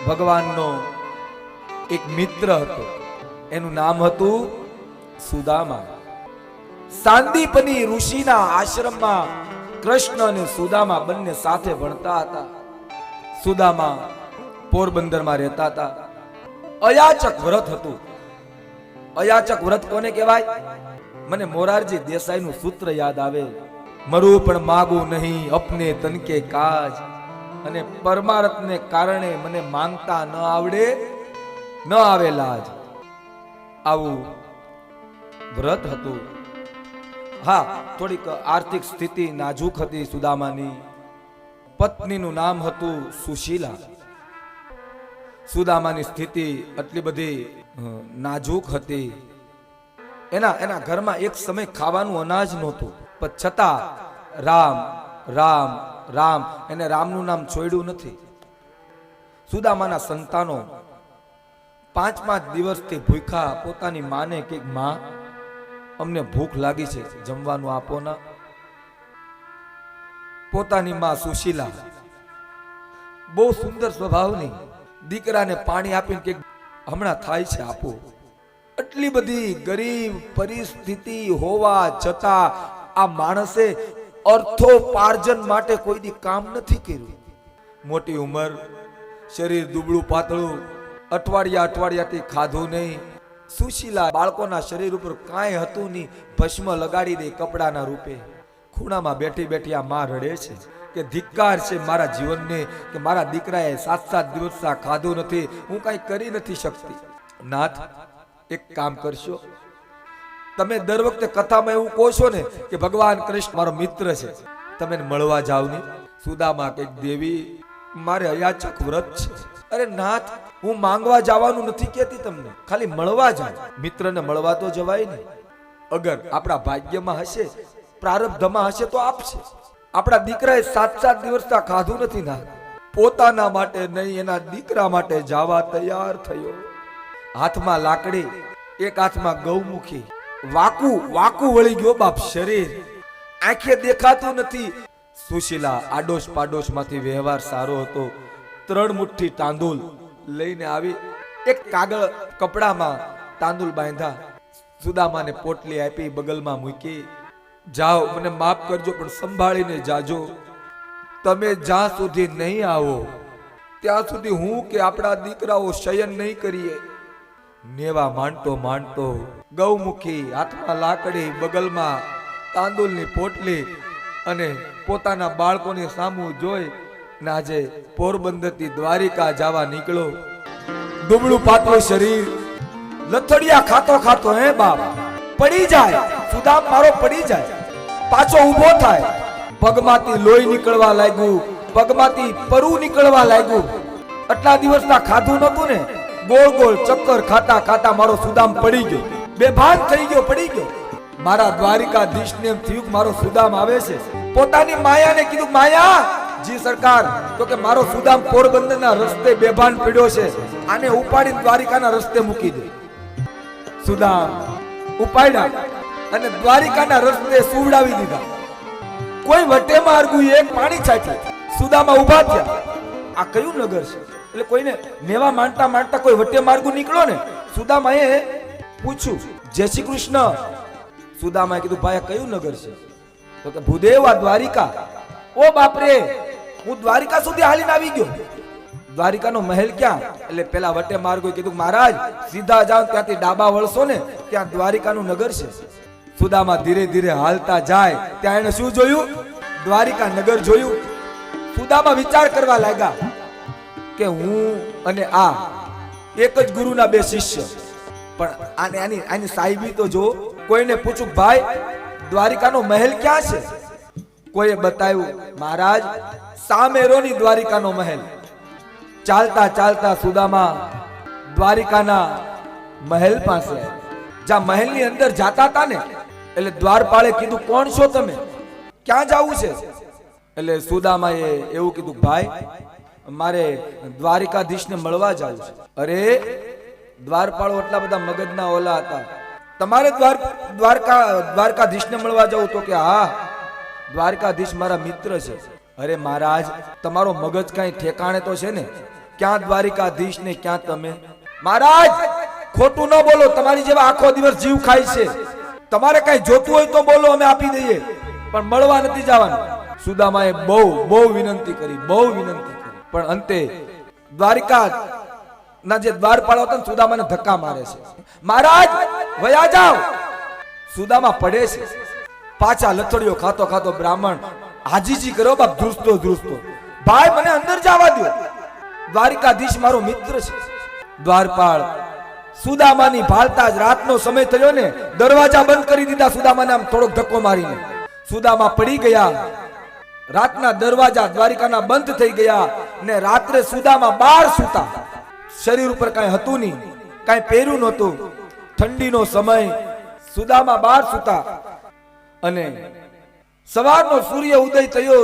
ભગવાનનો એક મિત્ર હતો, એનું નામ હતું સુદામા. સાંદીપની ઋષિના આશ્રમમાં કૃષ્ણ અને સુદામા બંને સાથે ભણતા હતા. સુદામા પોરબંદરમાં રહેતા હતા. અયાચક વ્રત હતું. અયાચક વ્રત કોને કહેવાય? મને મોરારજી દેસાઈનું સૂત્ર યાદ આવે, મરું પણ માગું નહીં અપને તન કે કાજ, અને પરમાર્થને કારણે મને માંગતા ન આવડે ન આવે લાજ. આવું વ્રત હતું. હા, થોડીક આર્થિક સ્થિતિ નાજુક હતી સુદામાની. પત્નીનું નામ હતું સુશીલા. સુદામાની સ્થિતિ આટલી બધી નાજુક હતી. એના ઘરમાં એક સમય ખાવાનું અનાજ નહોતું, પણ છતાં રામ રામ રામ, એને રામનું નામ છોડ્યું નથી. સુદામાના સંતાનો 5 દિવસથી ભૂખ્યા પોતાની માને કે માં, અમને ભૂખ લાગી છે, જમવાનું આપો ના. પોતાની માં સુશીલા બહુ સુંદર સ્વભાવની, દીકરાને પાણી આપીને કે હમણાં થાય છે આપો. આટલી બધી ગરીબ પરિસ્થિતિ હોવા છતાં આ માણસે અર્થોપાર્જન માટે કોઈ દી કામ નથી કર્યું. મોટી ઉંમર, શરીર દુબળું પાતળું, અઠવાડિયાથી ખાધું નહીં. સુશીલા બાળકોના શરીર ઉપર કાંઈ હતું નહીં, ભસ્મ લગાડી દે કપડાના રૂપે. ખૂણામાં બેઠી બેઠી આ માં રડે છે કે ધિક્કાર છે મારા જીવનને, કે મારા દીકરાએ 7 દિવસ ખાધું નથી, હું કાંઈ કરી નથી શકતી. નાથ, એક કામ કરશો, તમે દર વખતે કથામાં એવું કહો છો ને કે ભગવાન કૃષ્ણ મારો મિત્ર છે, તમે મળવા જાવ ને. સુદામા કે દેવી, મારે અયાચક વ્રત છે. અરે નાથ, હું માંગવા જવાનું નથી કહેતી તમને, ખાલી મળવા જાવ. મિત્રને મળવા તો જવાય ને. અગર આપણા ભાગ્યમાં હશે, પ્રારબ્ધમાં હશે તો આપશે. આપણા દીકરાએ 7 દિવસ ખાધું નથી ના, પોતાના માટે નહીં એના દીકરા માટે જવા તૈયાર થયો. હાથમાં લાકડી, એક હાથમાં ગૌમુખી, વાકું વળી ગયો બાપ શરીર, આંખે દેખાતું નથી. સુશીલા આડોશ પાડોશ માંથી વ્યવહાર સારો હતો. 3 મુઠ્ઠી તાંદુલ લઈને આવી, એક કાગળ કપડામાં તાંદુલ બાંધ્યા, સુદામાને પોટલી આપી, બગલમાં મૂકી. જાઓ, મને માફ કરજો પણ સંભાળીને જાજો. તમે જ્યાં સુધી નહીં આવો ત્યાં સુધી હું કે આપણા દીકરાઓ શયન નહીં કરીએ. નેવા માંડતો ગૌમુખી, હાથમાં લાકડી, બગલમાં તાંદુલની પોટલી, અને પોતાના બાળકોની સામું જોઈ ને આજે પોરબંદરથી દ્વારિકા જવા નીકળો. દુબળું પાતળું શરીર, લથડિયા ખાતો હે બાપ, પડી જાય. સુદામ મારો પડી જાય, પાછો ઊભો થાય. પગમાંથી લોહી નીકળવા લાગ્યું, પગમાંથી પરુ નીકળવા લાગ્યું. આટલા દિવસના ખાધું નતું ને, ગોળ ચક્કર ખાતા મારો સુદામ પડી ગયો, બેભાન થઈ ગયો, પડી ગયો. મારા દ્વારિકાધીશને એમ થયું કે મારો સુદામ આવે છે. પોતાની માયાને કીધું, માયા જી સરકાર, તો કે મારો સુદામ પોરબંદરના રસ્તે બેભાન પડ્યો છે, આને ઉપાડીને દ્વારિકાના રસ્તે મૂકી દે. સુદામ ઉપાડ્યા અને દ્વારિકાના રસ્તે સુવડાવી દીધા. કોઈ વટે માર્ગું એક પાણી છાંટ્યું. સુદામા ઉભા થયા. આ કયું નગર છે? એટલે કોઈને મેવા માંડતા કોઈ વટે માર્ગું નીકળો ને. સુદામાએ પૂછ્યું, જય શ્રી કૃષ્ણ. સુદામાએ કીધું, ભાઈ આ કયું નગર છે? તો કે ભૂદેવ, આ દ્વારિકા. ઓ બાપરે, હું દ્વારિકા સુધી હાલીને આવી ગયો. દ્વારિકાનો મહેલ ક્યાં? એટલે પેલા વટે માર્ગો કીધું, મહારાજ સીધા જાઓ, ત્યાંથી ડાબા વળશો ને ત્યાં દ્વારિકાનું નગર છે. સુદામા ધીરે ધીરે હાલતા જાય, ત્યાં એને શું જોયું? દ્વારિકા નગર જોયું. સુદામા વિચાર કરવા લાગ્યા કે હું અને આ એક જ ગુરુના 2 શિષ્ય, પણ આની સાહેબી તો જો. કોઈને પૂછું, ભાઈ દ્વારિકાનો મહેલ ક્યાં છે? કોઈએ બતાવ્યું, મહારાજ સામેરોની દ્વારિકાનો મહેલ. ચાલતા સુદામા દ્વારિકાના મહેલ પાસે, જ્યાં મહેલની અંદર જાતા હતા ને, એટલે દ્વારપાળે કીધું, કોણ છો તમે, ક્યાં જવું છે? એટલે સુદામાએ એવું કીધું, ભાઈ મારે દ્વારિકાધીશને મળવા જવું છે. અરે દ્વારપાળો એટલા બધા મગજના ઓલા હતા, તમારે દ્વારકાધીશને મળવા જવું? તો કે હા, દ્વારકાધીશ મારા મિત્ર છે. અરે મહારાજ, તમારો મગજ કઈ ઠેકાણે તો છે ને? ક્યાં દ્વારિકાધીશ ને ક્યાં તમે? મહારાજ ખોટું ન બોલો, તમારી જેવા આખો દિવસ જીવ ખાય છે. તમારે કઈ જોતું હોય તો બોલો, અમે આપી દઈએ, પણ મળવા નથી જવાનું. સુદામાએ બહુ વિનંતી કરી, પણ અંતે દ્વારિકા ના જે દ્વારપાળ હતા ને સુદામાને ધક્કા મારે છે. મહારાજ વયા જાઓ. સુદામા પડે છે. પાછા લથડીઓ ખાતો ખાતો બ્રાહ્મણ હાજીજી કરો બાપ, ધ્રુસતો ભાઈ મને અંદર જવા દો, દ્વારિકાધીશ મારો મિત્ર છે. દ્વારપાળ સુદામાની ભાળતા જ રાતનો સમય થયો ને, દરવાજા બંધ કરી દીધા સુદામાને આમ થોડોક ધક્કો મારીને. સુદામા પડી ગયા. રાતના દરવાજા દ્વારિકાના બંધ થઈ ગયા ને રાત્રે સુદામા બહાર સૂતા. શરીર ઉપર કાંઈ હતું નહીં, કાંઈ પહેર્યું નહોતું. ઠંડીનો સમય, સુદામા બહાર સૂતા. અને સવારનો સૂર્ય ઉદય થયો.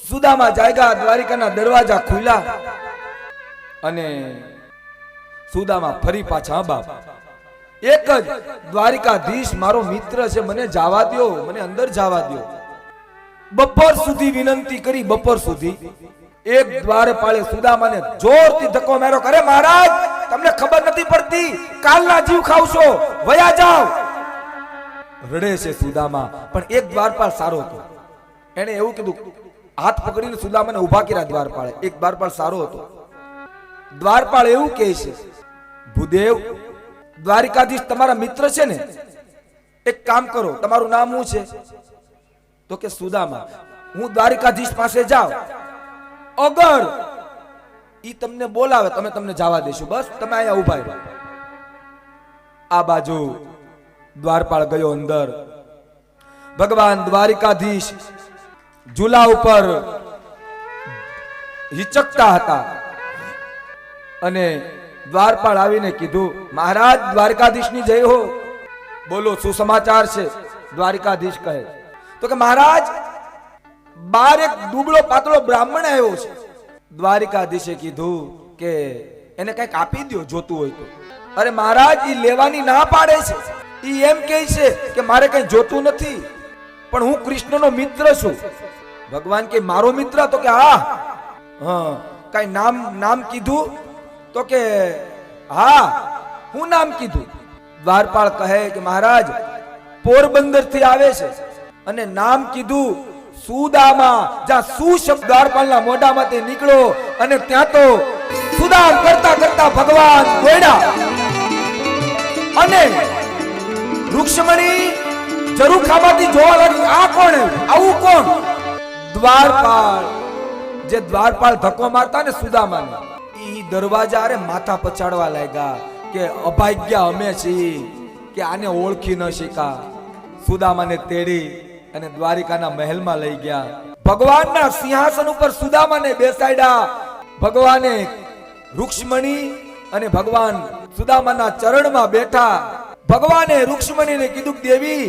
સુદામા જાગ્યા, દ્વારિકાના દરવાજા ખુલ્લા અને સુદામા ફરી પાછા બાપ એક જ, દ્વારિકાધીશ મારો મિત્ર છે, મને જવા દો, મને અંદર જવા દો. બપોર સુધી વિનંતી કરી. બપોર સુધી એક દ્વારપાળે સુદામાને જોરથી ધક્કો માર્યો. કરે મહારાજ તમને ખબર નથી પડતી, કાલના જીવ ખાવશો, વયા જાઓ. રડે છે સુદામા. પણ એક દ્વારપાળ સારો હતો. એને એવું કીધું, હાથ પકડીને સુદામાને ઉભા કર્યા દ્વારપાળે. એક દ્વારપાળ સારો હતો. દ્વારપાળ એવું કહે છે, ભૂદેવ દ્વારિકાધીશ તમારા મિત્ર છે ને, એક કામ કરો, તમારું નામ શું છે? તો કે સુદામા. હું દ્વારિકાધીશ પાસે જાઉં, અગર ઈ તમને બોલાવે તમે તમને જવા દેશું, બસ તમે અહીંયા ઉભા રહો. આ બાજુ દ્વારપાળ ગયો અંદર. ભગવાન દ્વારિકાધીશ ઝૂલા ઉપર હિચકતા હતા અને દ્વારપાળ આવીને કીધું, મહારાજ દ્વારકાધીશની જય હો. બોલો શું સમાચાર છે? દ્વારકાધીશ કહે તો કે મહારાજ બાર એક દુબળો પાતળો બ્રાહ્મણ આવ્યો છે. દ્વારિકાધીશે કીધું કે એને કંઈક આપી દો જોતું હોય તો. અરે મહારાજ ઈ લેવાની ના પાડે છે. ઈ એમ કહે છે કે મારે કંઈ જોતું નથી, પણ હું કૃષ્ણનો મિત્ર છું. ભગવાન કે મારો મિત્ર? તો કે હા. કઈ નામ કીધું? તો કે હા. હું નામ કીધું? દ્વારપાળ કહે કે મહારાજ પોરબંદર થી આવે છે અને નામ કીધું સુદામા. જ્યાં સુ શબ્દ દ્વારપાળના મોઢામાંથી નીકળ્યો અને ત્યાં તો સુદામ કરતા કરતા ભગવાન દોડ્યા અને રૂક્ષ્મણી ઝરૂખામાંથી જોવા લાગી. આ કોણ? આવું કોણ? દ્વારપાળ. જે દ્વારપાળ ધક્કો મારતા ને સુદામાને, ઈ દરવાજા અરે માથા પછાડવા લાગ્યા કે અભાગ્યા અમે છીએ કે આને ઓળખી ન શીખા. સુદામાને તેડી અને દ્વારિકાના મહેલમાં લઈ ગયા. ભગવાનના સિંહાસન ઉપર સુદામાને બેસાડ્યા. ભગવાને રૂક્ષ્મણી અને ભગવાન સુદામાના ચરણમાં બેઠા. ભગવાને રૂક્ષ્મણીને કીધું, દેવી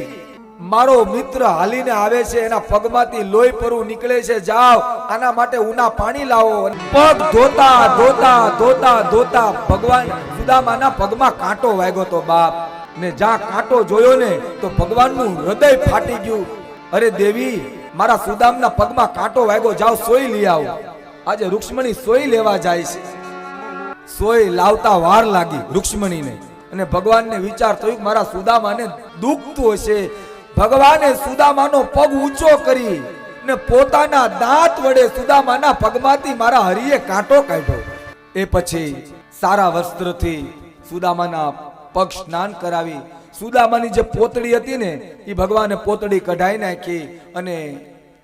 મારો મિત્ર હાલીને આવે છે, એના પગમાંથી લોહી પરુ નીકળે છે, જાઓ આના માટે ઉના પાણી લાવો. પગ ધોતા ધોતા ધોતા ધોતા ભગવાન સુદામાના પગમાં કાંટો વાગ્યો તો બાપ. ને જ્યાં કાંટો જોયો ને તો ભગવાનનું હૃદય ફાટી ગયું. અરે દેવી મારા સુદામના પગમાં કાંટો વાગ્યો, જાઓ સોય લઈ આવો. આજે રૂક્ષ્મણી સોય લેવા જાય છે. સોય લાવતા વાર લાગી રૂક્ષ્મણીને અને ભગવાનને વિચાર થયો મારા સુદામાને દુખતું હશે. ભગવાને સુદામાનો પગ ઊંચો કરી ને પોતાના દાંત વડે સુદામાના પગમાંથી મારા હરિએ કાંટો કાઢ્યો. એ પછી સારા વસ્ત્રથી સુદામાના પગ સ્નાન કરાવી. સુદામાની જે પોતળી હતી ને એ ભગવાને પોતળી કઢાઈ નાખી અને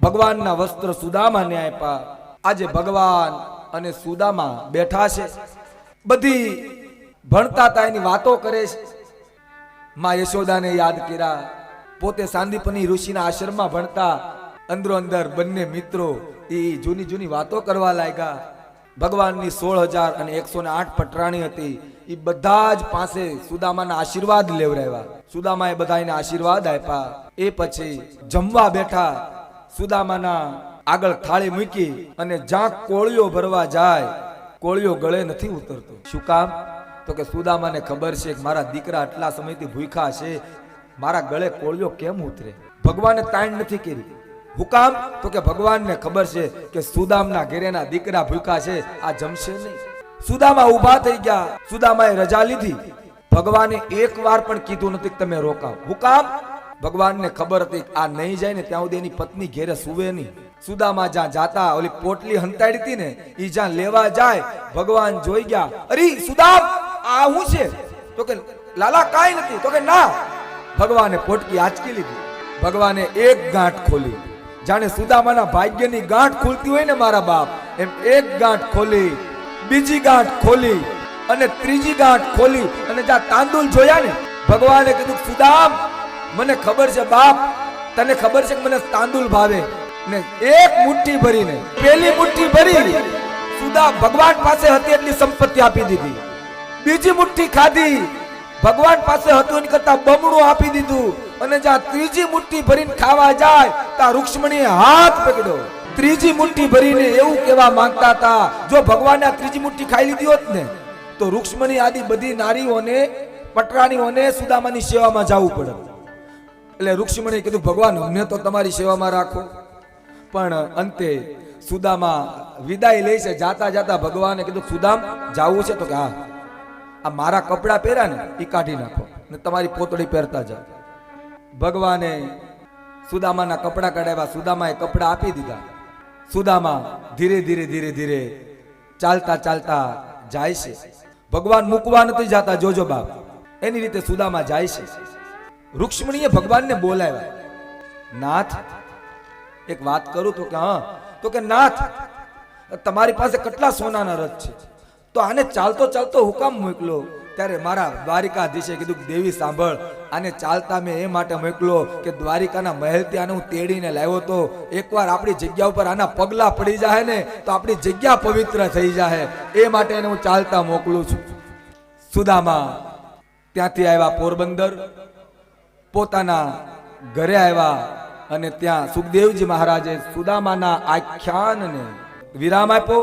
ભગવાનના વસ્ત્ર સુદામાને આપ્યા. આજે ભગવાન અને સુદામા બેઠા છે. બધી ભણતા હતા એની વાતો કરે છે. માં યશોદાને યાદ કર્યા. પોતે સાંદીપની ઋષિના આશ્રમમાં ભણતા. અંદરો અંદર બંને મિત્રો એ જૂની વાતો કરવા લાગ્યા. ભગવાનની 16,108 પટરાણી હતી. એ બધા જ પાસે સુદામાના આશીર્વાદ લેવરાવ્યા. સુદામાએ બધાને આશીર્વાદ આપ્યા. એ પછી જમવા બેઠા. સુદામાના આગળ થાળી મૂકી અને જ્યાં કોળિયો ભરવા જાય કોળિયો ગળે નથી ઉતરતો. શું કામ? તો કે સુદામાને ખબર છે કે મારા દીકરા આટલા સમયથી ભૂખ્યા છે, મારા ગળે કોળિયો કેમ ઉતરે? ભગવાને તાણ નથી કરી. હું કામ? તો કે ભગવાનને ખબર છે કે સુદામના ઘેરેના દીકરા ભૂખ્યા છે, આ જમશે નહીં. સુદામા ઊભા થઈ ગયા. સુદામાએ રજા લીધી. ભગવાને એક વાર પણ કીધું નથી કે તમે રોકાવ. હું કામ? ભગવાનને ખબર હતી આ નહીં જાય ને ત્યાં સુધી એની પત્ની ઘેરે સુવે નહીં. સુદામા જ્યાં જાતા ઓલી પોટલી હંતાડી હતી ને ઈ જ્યાં લેવા જાય, ભગવાન જોઈ ગયા. અરે સુદામ, આ હું છે? તો કે લાલા કાઈ નથી. તો કે ના. ભગવાને પોટકી આંચકી લીધી. ભગવાને એક ગાંઠ ખોલી, જાણે સુદામાના ભાગ્યની ગાંઠ ખુલતી હોય ને મારા બાપ, એમ એક ગાંઠ ખોલી, બીજી ગાંઠ ખોલી અને ત્રીજી ગાંઠ ખોલી અને જ્યાં તાંદુલ જોયા ને, ભગવાને કીધું સુદામ, મને ખબર છે બાપ, તને ખબર છે કે મને તાંદુલ ભાવે ને. એક મુઠ્ઠી ભરીને, પેલી મુઠ્ઠી ભરી સુદામ ભગવાન પાસે હતી એટલી સંપત્તિ આપી દીધી. બીજી મુઠ્ઠી ખાધી, ભગવાન પાસે હતું એની કરતા બમણું આપી દીધું. અને જ્યાં ત્રીજી મુઠ્ઠી ભરીને ખાવા જાય ત્યાં રૂક્ષ્મણીએ હાથ પકડ્યો. ત્રીજી મુઠ્ઠી ભરીને એવું કહેવા માંગતા હતા, જો ભગવાને આ ત્રીજી મુઠ્ઠી ખાઈ લીધી હોત ને તો રૂક્ષ્મણી આદિ બધી નારીઓને, પટરાણીઓને સુદામાની સેવામાં જવું પડે. એટલે રૂક્ષ્મણીએ કીધું ભગવાન અમને તો તમારી સેવામાં રાખો. પણ અંતે સુદામા વિદાય લે છે. જાતા જાતા ભગવાને કીધું સુદામ જાવું છે? તો કે હા. આ મારા કપડા પહેર્યા ને એ કાઢી નાખો ને તમારી પોતળી પહેરતા જાઓ. ભગવાને સુદામાના કપડા કઢાવ્યા. સુદામાએ કપડા આપી દીધા. સુદામા ધીરે ધીરે ધીરે ધીરે ચાલતા ચાલતા જાય છે. ભગવાન મૂકવા નથી જાતા, જોજો બાપ. એની રીતે સુદામા જાય છે. રૂક્ષ્મણીએ ભગવાનને બોલાવ્યા. નાથ, એક વાત કરું? તો કે હા. તો કે નાથ, તમારી પાસે કેટલા સોનાના રથ છે, તો આને ચાલતો ચાલતો હુકામ મોકલો? ત્યારે મારા દ્વારિકાધીશે કીધું દેવી સાંભળ, આને ચાલતા મેં એ માટે મોકલો કે દ્વારિકાના મહેલથી આને હું તેડીને લાવ્યો તો એકવાર આપણી જગ્યા ઉપર આના પગલા પડી જાય ને તો આપણી જગ્યા પવિત્ર થઈ જાય, એ માટે એને હું ચાલતા મોકલું છું. સુદામા ત્યાંથી આવ્યા પોરબંદર, પોતાના ઘરે આવ્યા અને ત્યાં સુખદેવજી મહારાજે સુદામાના આખ્યાનને વિરામ આપ્યો.